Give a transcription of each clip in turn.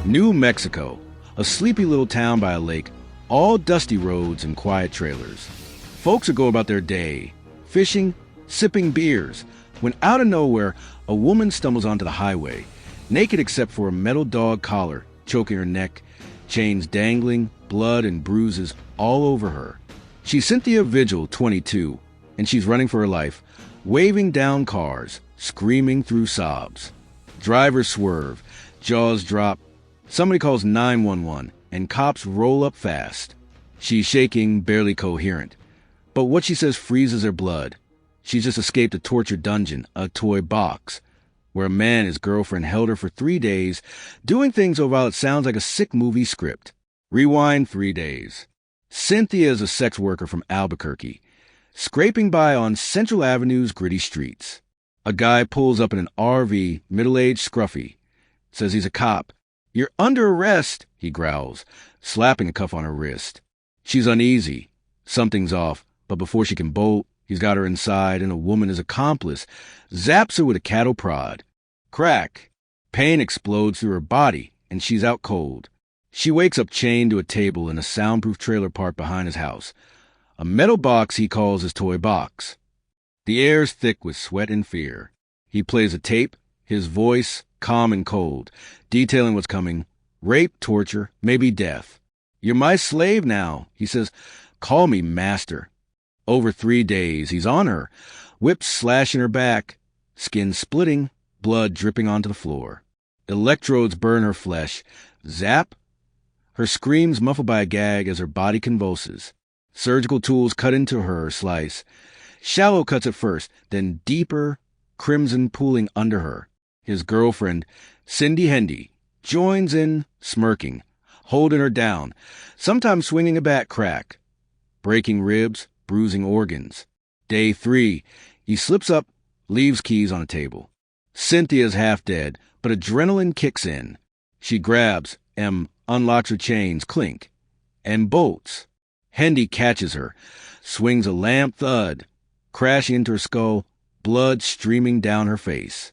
New Mexico, a sleepy little town by a lake, all dusty roads and quiet trailers. Folks are going about their day, fishing, sipping beers, when out of nowhere, a woman stumbles onto the highway, naked except for a metal dog collar choking her neck, chains dangling, blood and bruises all over her. She's Cynthia Vigil, 22, and she's running for her life, waving down cars, screaming through sobs. Drivers swerve, jaws drop. Somebody calls 911, and cops roll up fast. She's shaking, barely coherent. But what she says freezes her blood. She's just escaped a torture dungeon, a toy box, where a man and his girlfriend held her for 3 days, doing things while it sounds like a sick movie script. Rewind 3 days. Cynthia is a sex worker from Albuquerque, scraping by on Central Avenue's gritty streets. A guy pulls up in an RV, middle-aged scruffy, says he's a cop. "You're under arrest," he growls, slapping a cuff on her wrist. She's uneasy. Something's off, but before she can bolt, he's got her inside, and a woman, his accomplice, zaps her with a cattle prod. Crack. Pain explodes through her body, and she's out cold. She wakes up chained to a table in a soundproof trailer park behind his house, a metal box he calls his toy box. The air's thick with sweat and fear. He plays a tape, his voice calm and cold, detailing what's coming: rape, torture, maybe death. "You're my slave now," he says. "Call me master." Over 3 days, he's on her, whips slashing her back, skin splitting, blood dripping onto the floor. Electrodes burn her flesh. Zap. Her screams muffled by a gag as her body convulses. Surgical tools cut into her, slice. Shallow cuts at first, then deeper, crimson pooling under her. His girlfriend, Cindy Hendy, joins in, smirking, holding her down, sometimes swinging a bat. Crack. Breaking ribs, bruising organs. Day 3, he slips up, leaves keys on a table. Cynthia's half dead, but adrenaline kicks in. She grabs, unlocks her chains, clink, and bolts. Hendy catches her, swings a lamp, thud, crashing into her skull, blood streaming down her face.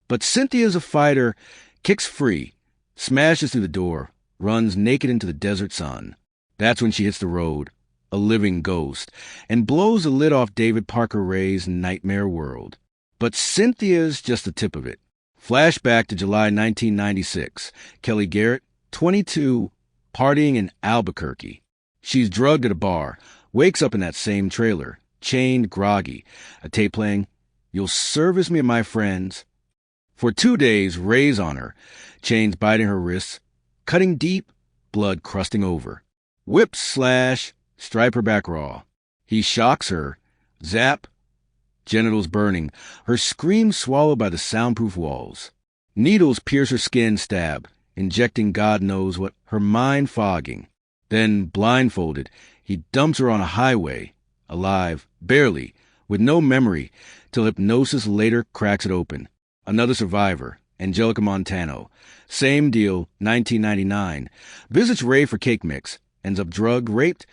But Cynthia's a fighter, kicks free, smashes through the door, runs naked into the desert sun. That's when she hits the road, a living ghost, and blows the lid off David Parker Ray's nightmare world. But Cynthia's just the tip of it. Flashback to July 1996. Kelli Garrett, 22, partying in Albuquerque. She's drugged at a bar, wakes up in that same trailer, chained, groggy, a tape playing, "You'll service me and my friends." For 2 days, Ray's on her, chains biting her wrists, cutting deep, blood crusting over. Whip, slash, stripe her back raw. He shocks her, zap, genitals burning, her screams swallowed by the soundproof walls. Needles pierce her skin, stab, injecting God knows what, her mind fogging. Then, blindfolded, he dumps her on a highway, alive, barely, with no memory, till hypnosis later cracks it open. Another survivor, Angelica Montano. Same deal, 1999. Visits Ray for cake mix. Ends up drugged, raped,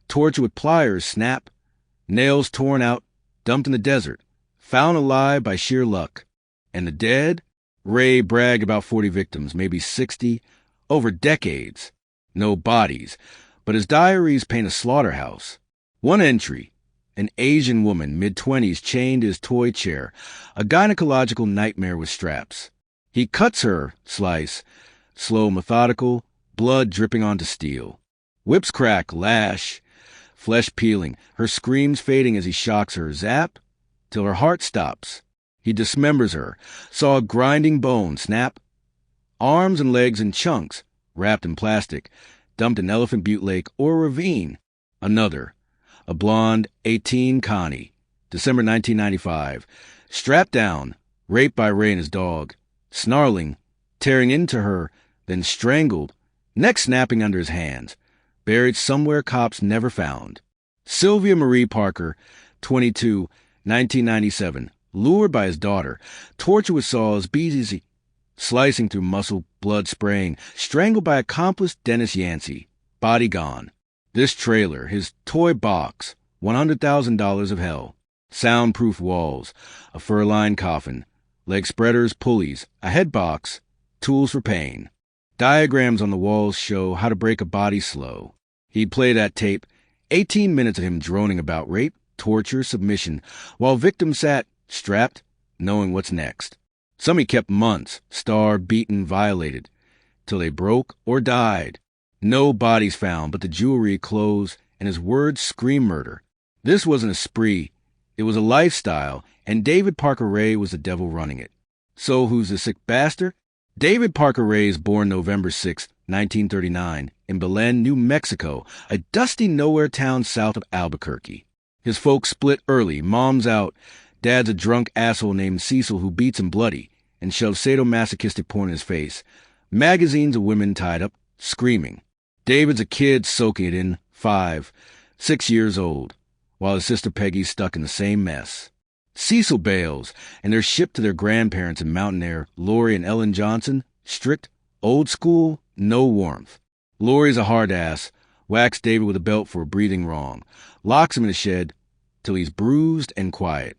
tortured with pliers, snap. Nails torn out, dumped in the desert. Found alive by sheer luck. And the dead? Ray bragged about 40 victims, maybe 60, over decades. No bodies, but his diaries paint a slaughterhouse. One entry. An Asian woman, mid-20s, chained to his toy chair, a gynecological nightmare with straps. He cuts her, slice, slow, methodical, blood dripping onto steel. Whips crack, lash, flesh peeling, her screams fading as he shocks her, zap, till her heart stops. He dismembers her, saw a grinding bone, snap. Arms and legs in chunks, wrapped in plastic, dumped in Elephant Butte Lake or a ravine. Another. A blonde, 18, Connie, December 1995, strapped down, raped by Ray and his dog, snarling, tearing into her, then strangled, neck snapping under his hands, buried somewhere cops never found. Sylvia Marie Parker, 22, 1997, lured by his daughter, tortured with saws, beads, slicing through muscle, blood spraying, strangled by accomplice Dennis Yancey, body gone. This trailer, his toy box, $100,000 of hell. Soundproof walls, a fur-lined coffin, leg spreaders, pulleys, a head box, tools for pain. Diagrams on the walls show how to break a body slow. He'd play that tape, 18 minutes of him droning about rape, torture, submission, while victims sat, strapped, knowing what's next. Some he kept months, starved, beaten, violated, till they broke or died. No bodies found, but the jewelry, clothes, and his words scream murder. This wasn't a spree. It was a lifestyle, and David Parker Ray was the devil running it. So who's the sick bastard? David Parker Ray is born November 6, 1939, in Belen, New Mexico, a dusty nowhere town south of Albuquerque. His folks split early, mom's out, dad's a drunk asshole named Cecil who beats him bloody and shoves sadomasochistic porn in his face. Magazines of women tied up, screaming. David's a kid soaking it in, 5, 6 years old, while his sister Peggy's stuck in the same mess. Cecil bails, and they're shipped to their grandparents in mountain air, Lori and Ellen Johnson, strict, old school, no warmth. Lori's a hard ass, whacks David with a belt for breathing wrong, locks him in a shed till he's bruised and quiet.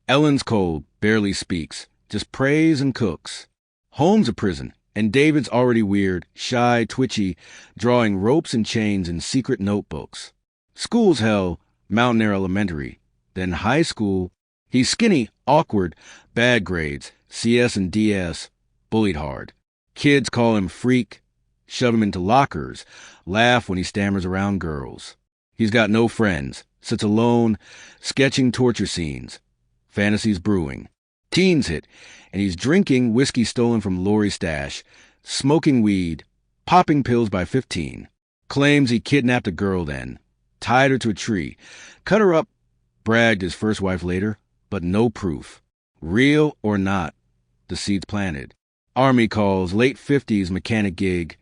Ellen's cold, barely speaks, just prays and cooks. Home's a prison, and David's already weird, shy, twitchy, drawing ropes and chains in secret notebooks. School's hell, Mountain Air Elementary, then high school. He's skinny, awkward, bad grades, CS and DS, bullied hard. Kids call him freak, shove him into lockers, laugh when he stammers around girls. He's got no friends, sits alone, sketching torture scenes, fantasies brewing. Teens hit, and he's drinking whiskey stolen from Lori's stash, smoking weed, popping pills by 15. Claims he kidnapped a girl then, tied her to a tree, cut her up, bragged his first wife later, but no proof. Real or not, the seed's planted. Army calls, late 50s mechanic gig,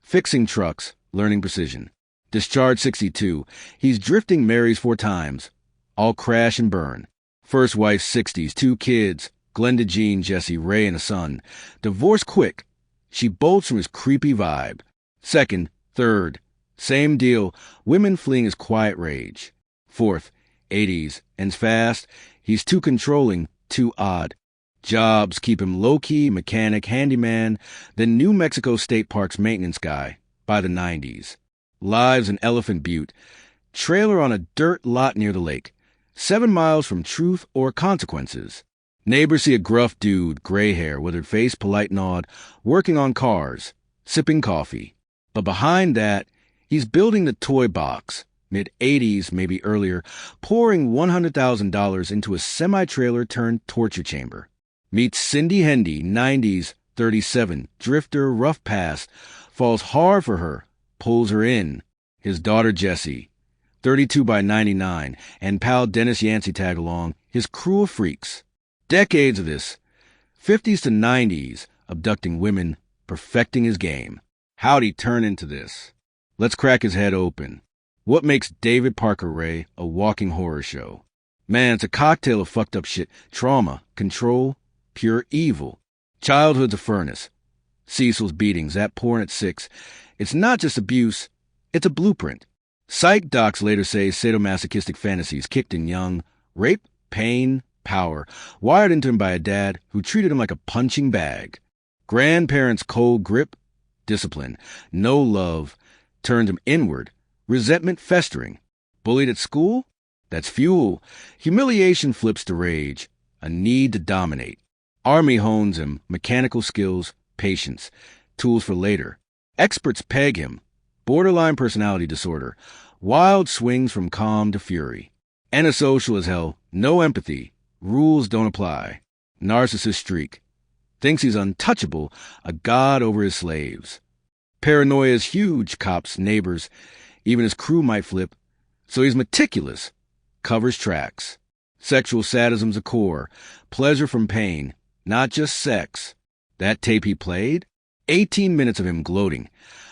fixing trucks, learning precision. Discharged 62, he's drifting, marries 4 times, all crash and burn. First wife 60s, 2 kids, Glenda Jean, Jesse, Ray, and a son. Divorce quick, she bolts from his creepy vibe. Second, third, same deal, women fleeing his quiet rage. Fourth, 80s, ends fast, he's too controlling, too odd. Jobs keep him low-key, mechanic, handyman, then New Mexico State Park's maintenance guy by the 90s. Lives in Elephant Butte, trailer on a dirt lot near the lake, 7 miles from truth or consequences. Neighbors see a gruff dude, gray hair, withered face, polite nod, working on cars, sipping coffee. But behind that, he's building the toy box, mid-80s, maybe earlier, pouring $100,000 into a semi-trailer turned torture chamber. Meets Cindy Hendy, 90s, 37, drifter, rough past, falls hard for her, pulls her in. His daughter Jessie, 32 by 99, and pal Dennis Yancey tag along, his crew of freaks. Decades of this, 50s to 90s, abducting women, perfecting his game. How'd he turn into this? Let's crack his head open. What makes David Parker Ray a walking horror show? Man, it's a cocktail of fucked up shit. Trauma, control, pure evil. Childhood's a furnace. Cecil's beatings, that porn at 6. It's not just abuse, it's a blueprint. Psych docs later say sadomasochistic fantasies kicked in young. Rape, pain, power, wired into him by a dad who treated him like a punching bag. Grandparents' cold grip, discipline, no love, turned him inward, resentment festering. Bullied at school? That's fuel. Humiliation flips to rage, a need to dominate. Army hones him, mechanical skills, patience, tools for later. Experts peg him, borderline personality disorder, wild swings from calm to fury. Antisocial as hell, no empathy, rules don't apply. Narcissist streak. Thinks he's untouchable, a god over his slaves. Paranoia is huge, cops, neighbors, even his crew might flip. So he's meticulous, covers tracks. Sexual sadism's a core, pleasure from pain, not just sex. That tape he played? 18 minutes of him gloating.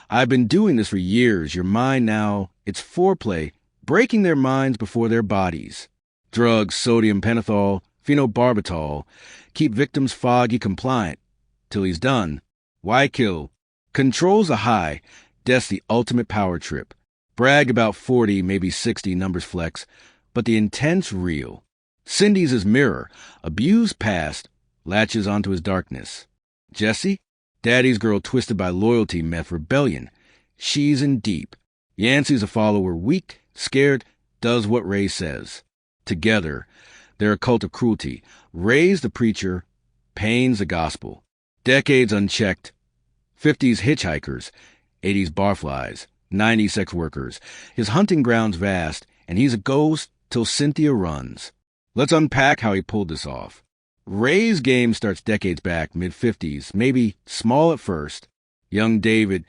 I've been doing this for years, your mind now, it's foreplay, breaking their minds before their bodies. Drugs, sodium pentothal, phenobarbital, keep victims foggy compliant. Till he's done. Why kill? Control's a high, death's the ultimate power trip. Brag about 40, maybe 60 numbers flex, but the intent's real. Cindy's his mirror, abused past, latches onto his darkness. Jesse? Daddy's girl twisted by loyalty, meth, rebellion. She's in deep. Yancey's a follower, weak, scared, does what Ray says. Together, they're a cult of cruelty. Ray's the preacher, Payne's the gospel. Decades unchecked. 50s hitchhikers, 80s barflies, 90s sex workers. His hunting ground's vast, and he's a ghost till Cynthia runs. Let's unpack how he pulled this off. Ray's game starts decades back, mid-50s, maybe small at first. Young David,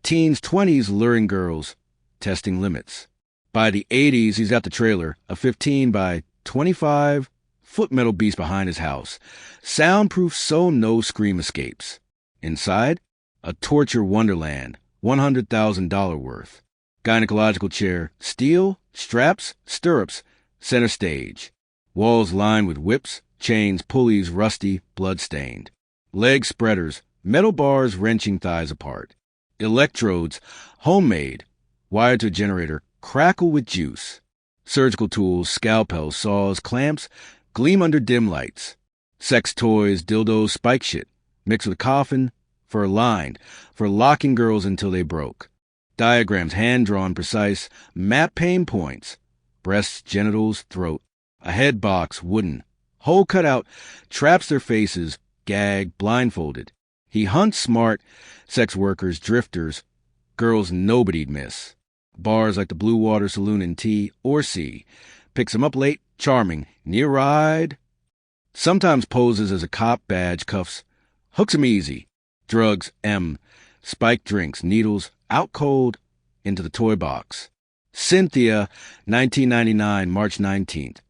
teens, 20s, luring girls, testing limits. By the 80s, he's at the trailer, a 15 by 25 foot metal beast behind his house. Soundproof so no scream escapes. Inside, a torture wonderland, $100,000 worth. Gynecological chair, steel, straps, stirrups, center stage. Walls lined with whips, chains, pulleys, rusty, blood-stained. Leg spreaders, metal bars wrenching thighs apart. Electrodes, homemade, wired to a generator, crackle with juice. Surgical tools, scalpels, saws, clamps, gleam under dim lights. Sex toys, dildos, spike shit, mixed with coffin, fur-lined, for locking girls until they broke. Diagrams, hand-drawn, precise, map pain points. Breasts, genitals, throat. A head box, wooden. Hole cut out, traps their faces, gagged, blindfolded. He hunts smart, sex workers, drifters, girls nobody'd miss. Bars like the Blue Water Saloon in T or C. Picks 'em up late, charming, near ride. Sometimes poses as a cop, badge, cuffs. Hooks 'em easy. Drugs, M. Spiked drinks, needles, out cold, into the toy box. Cynthia, 1999, March 19th.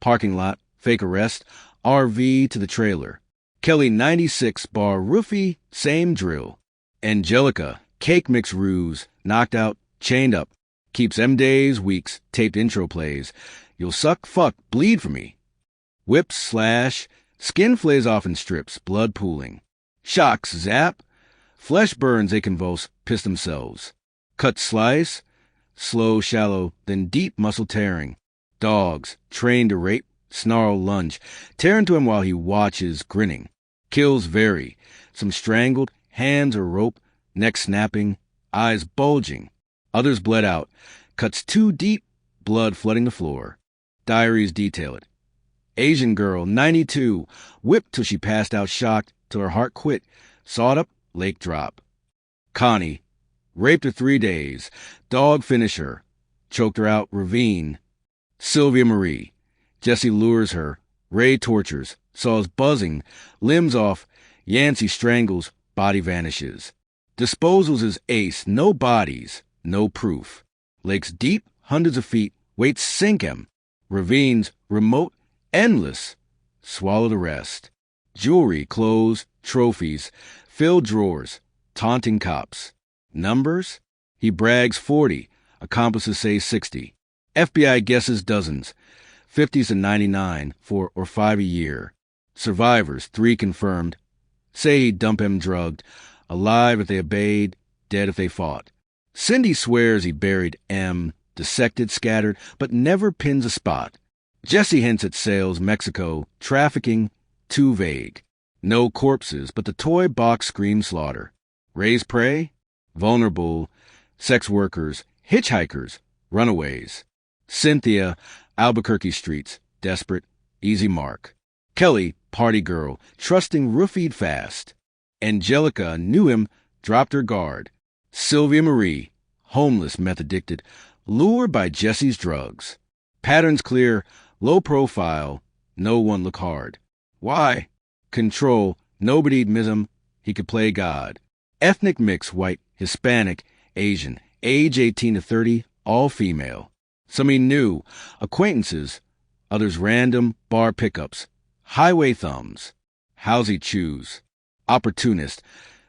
Parking lot, fake arrest, RV to the trailer. Kelli, 96, bar roofie, same drill. Angelica, cake mix ruse, knocked out, chained up. Keeps M days, weeks, taped intro plays. You'll suck, fuck, bleed for me. Whips, slash, skin flays off in strips, blood pooling. Shocks, zap. Flesh burns, they convulse, piss themselves. Cut, slice. Slow, shallow, then deep muscle tearing. Dogs, trained to rape, snarl, lunge, tear into him while he watches, grinning. Kills vary. Some strangled, hands or rope, neck snapping, eyes bulging. Others bled out. Cuts too deep, blood flooding the floor. Diaries detail it. Asian girl, 92, whipped till she passed out shocked, till her heart quit. Sawed up, lake drop. Connie, raped her 3 days. Dog finish her. Choked her out, ravine. Sylvia Marie. Jesse lures her. Ray tortures. Saws buzzing. Limbs off. Yancey strangles. Body vanishes. Disposals is ace. No bodies. No proof. Lakes deep. Hundreds of feet. Weights sink him. Ravines. Remote. Endless. Swallow the rest. Jewelry. Clothes. Trophies. Filled drawers. Taunting cops. Numbers? He brags 40. Accomplices say 60. FBI guesses dozens. 50s to 99, 4 or 5 a year. Survivors, 3 confirmed. Say he'd dump him drugged. Alive if they obeyed, dead if they fought. Cindy swears he buried M, dissected, scattered, but never pins a spot. Jesse hints at sales, Mexico, trafficking, too vague. No corpses, but the toy box screams slaughter. Ray's prey? Vulnerable, sex workers, hitchhikers, runaways. Cynthia, Albuquerque streets, desperate, easy mark. Kelli, party girl, trusting, roofied fast. Angelica knew him, dropped her guard. Sylvia Marie, homeless, meth addicted, lured by Jesse's drugs. Patterns clear, low profile, no one look hard. Why? Control, nobody'd miss him, he could play God. Ethnic mix, white, Hispanic, Asian, age 18 to 30, all female. Some he knew, acquaintances, others random, bar pickups, highway thumbs. How's he choose? Opportunist,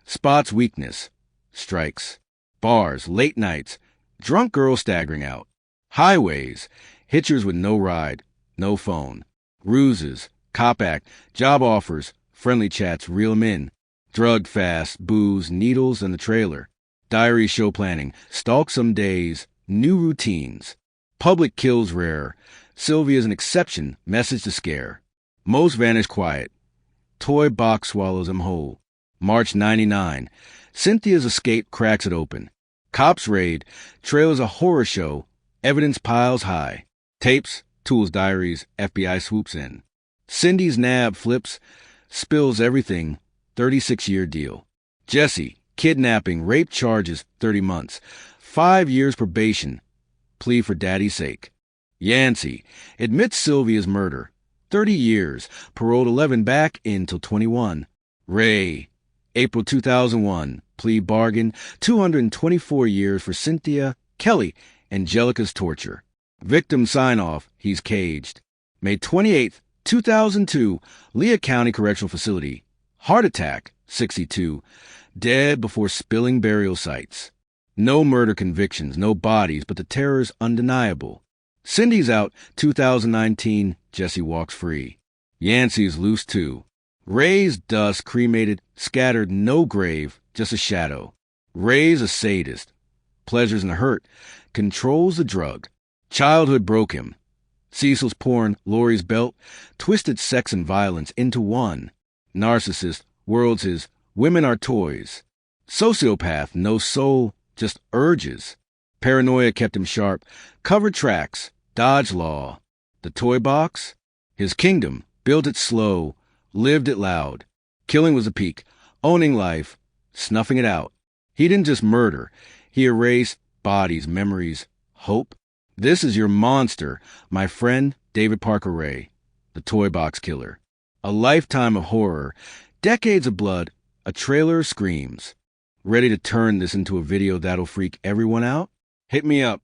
spots weakness, strikes. Bars, late nights, drunk girls staggering out. Highways, hitchers with no ride, no phone. Ruses, cop act, job offers, friendly chats, reel 'em in. Drugged fast, booze, needles, and the trailer. Diary show planning, stalk some days, new routines. Public kills rare. Sylvia's an exception, message to scare. Most vanish quiet. Toy box swallows him whole. March 99. Cynthia's escape cracks it open. Cops raid. Trails a horror show. Evidence piles high. Tapes, tools, diaries, FBI swoops in. Cindy's nab flips, spills everything, 36-year deal. Jesse, kidnapping, rape charges, 30 months. 5 years probation, plea for daddy's sake. Yancey, admits Sylvia's murder, 30 years, paroled 11 back in till 21. Ray, April 2001, plea bargain, 224 years for Cynthia, Kelli, Angelica's torture. Victim sign-off, he's caged. May 28, 2002, Lea County Correctional Facility. Heart attack, 62. Dead before spilling burial sites. No murder convictions, no bodies, but the terror's undeniable. Cindy's out, 2019, Jesse walks free. Yancey's loose too. Ray's dust cremated, scattered, no grave, just a shadow. Ray's a sadist. Pleasures and hurt. Controls the drug. Childhood broke him. Cecil's porn, Lori's belt, twisted sex and violence into one. Narcissist, world's his, women are toys. Sociopath, no soul, just urges. Paranoia kept him sharp. Covered tracks, dodge law. The toy box? His kingdom, built it slow, lived it loud. Killing was a peak, owning life, snuffing it out. He didn't just murder. He erased bodies, memories, hope. This is your monster, my friend David Parker Ray, the toy box killer. A lifetime of horror, decades of blood, a trailer of screams. Ready to turn this into a video that'll freak everyone out? Hit me up.